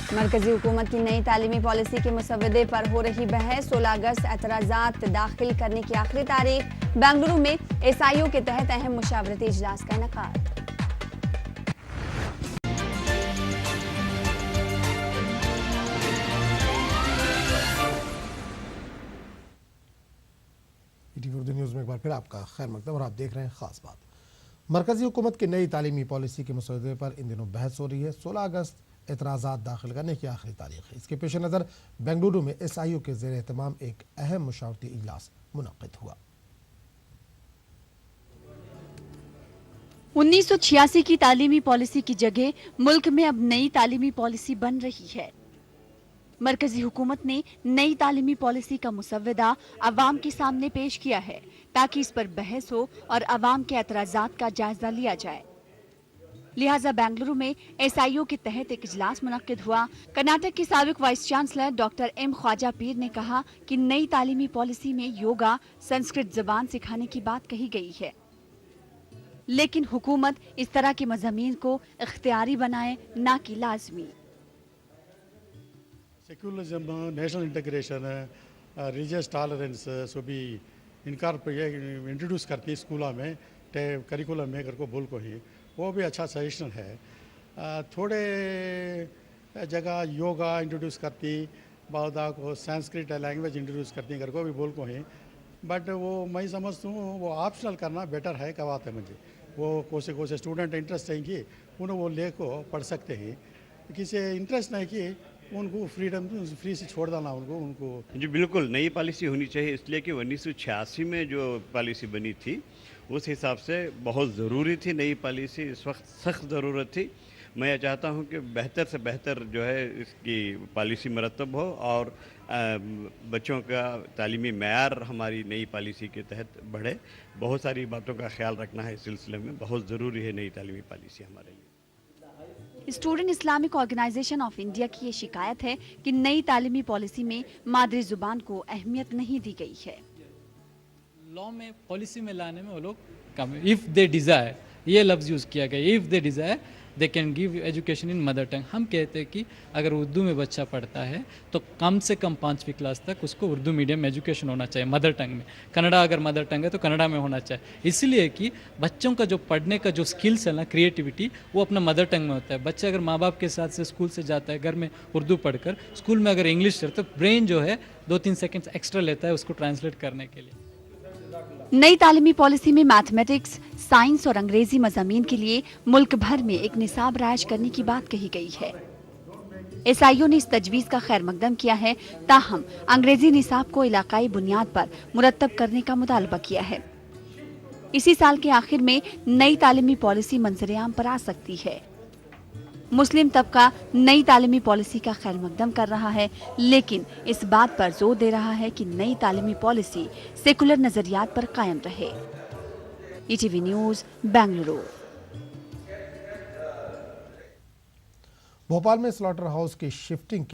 मरकजी हुकूमत की नई तालीमी पॉलिसी के मुसव्वदे पर हो रही बहस। 16 अगस्त एतराजात दाखिल करने की आखिरी तारीख। बेंगलुरु में एसआईओ के तहत अहम मुशावरती इजलास का इनेकाद। उर्दू न्यूज़ में एक बार फिर आपका खैर मकदम और आप देख रहे हैं खास बात। मरकजी हुकूमत की नई तालीमी पॉलिसी के मसौदे पर इन दिनों बहस हो रही है। 16 अगस्त एतराज़ात दाखिल करने की आखिरी तारीख है। इसके पेश नज़र बेंगलुरु में एसआईओ के ज़ेर एहतमाम एक अहम मुशावरती इजलास मुनक्किद हुआ। 1986 की तालीमी पॉलिसी की जगह मुल्क में अब नई तालीमी पॉलिसी बन रही है। मरकजी हुकूमत ने नई तालीमी पॉलिसी का मुसव्वदा अवाम के सामने पेश किया है ताकि इस पर बहस हो और अवाम के एतराज़ात का जायजा लिया जाए। लिहाजा बेंगलुरु में एसआईओ के तहत एक इजलास मुनक्किद हुआ। कर्नाटक के साबिक vice chancellor doctor M Khwaja Peer ने कहा कि नई तालीमी पॉलिसी में योगा संस्कृत जबान सिखाने की बात कही गई है, लेकिन हुकूमत इस तरह के मज़ामीन को इख्तियारी बनाए, ना कि लाजमी। Secularism, national integration, religious tolerance सो भी इंट्रोड्यूस करती स्कूलों में करिकुलम में करको बोल को ही वो भी अच्छा सजेशन है। थोड़े जगह योगा इंट्रोड्यूस करती, बहुधा को संस्कृत लैंग्वेज इंट्रोड्यूस करती कर को भी बोल को ही, बट वो मैं समझता हूँ वो ऑप्शनल करना बेटर है। क्या बात है मुझे वो कोसे स्टूडेंट इंटरेस्ट है कि उन्हें वो ले को पढ़ सकते हैं, किसी इंटरेस्ट नहीं कि उनको फ्रीडम फ्री से छोड़ देना उनको। जी बिल्कुल नई पॉलिसी होनी चाहिए, इसलिए कि 1986 में जो पॉलिसी बनी थी उस हिसाब से बहुत ज़रूरी थी नई पॉलिसी, इस वक्त सख्त ज़रूरत थी। मैं ये चाहता हूँ कि बेहतर से बेहतर जो है इसकी पॉलिसी मरतब हो और बच्चों का तालीमी मेयार हमारी नई पॉलिसी के तहत बढ़े। बहुत सारी बातों का ख्याल रखना है इस सिलसिले में, बहुत ज़रूरी है नई तालीमी पॉलिसी हमारे लिए। Student Islamic organisation of India की ये शिकायत है कि नई तालीमी पॉलिसी में मादरी जुबान को अहमियत नहीं दी गई है। लॉ में पॉलिसी में लाने में वो लोग कम, इफ दे डिजायर, ये लफ्ज़ यूज़ किया गया, if they Dzire they can give education in mother tongue. हम कहते हैं कि अगर उर्दू में बच्चा पढ़ता है तो कम से कम 5वीं क्लास तक उसको उर्दू मीडियम एजुकेशन होना चाहिए मदर टंग में। कन्नड़ा अगर मदर टंग है तो कन्नड़ा में होना चाहिए, इसलिए कि बच्चों का जो पढ़ने का जो स्किल्स है ना, क्रिएटिविटी, वो अपना मदर टंग में होता है। बच्चा अगर माँ बाप के साथ से स्कूल से जाता है, घर में उर्दू पढ़कर, स्कूल में अगर इंग्लिश तो ब्रेन जो है 2-3 सेकेंड्स एक्स्ट्रा लेता है उसको ट्रांसलेट करने के लिए। नई तालीमी पॉलिसी में मैथमेटिक्स, साइंस और अंग्रेजी मज़ामीन के लिए मुल्क भर में एक निसाब राइज करने की बात कही गई है। एसआईओ ने इस तजवीज़ का खैर मकदम किया है, ताहम अंग्रेजी निसाब को इलाकाई बुनियाद पर मुरतब करने का मुतालबा किया है। इसी साल के आखिर में नई तालीमी पॉलिसी मंजर-ए-आम पर आ सकती है। मुस्लिम तबका नई तालीमी पॉलिसी का खैर मकदम कर रहा है, लेकिन इस बात पर जोर दे रहा है कि नई तालीमी पॉलिसी सेकुलर नजरियात पर कायम रहे। ETV news, Bengaluru. भोपाल में स्लॉटर हाउस की शिफ्टिंग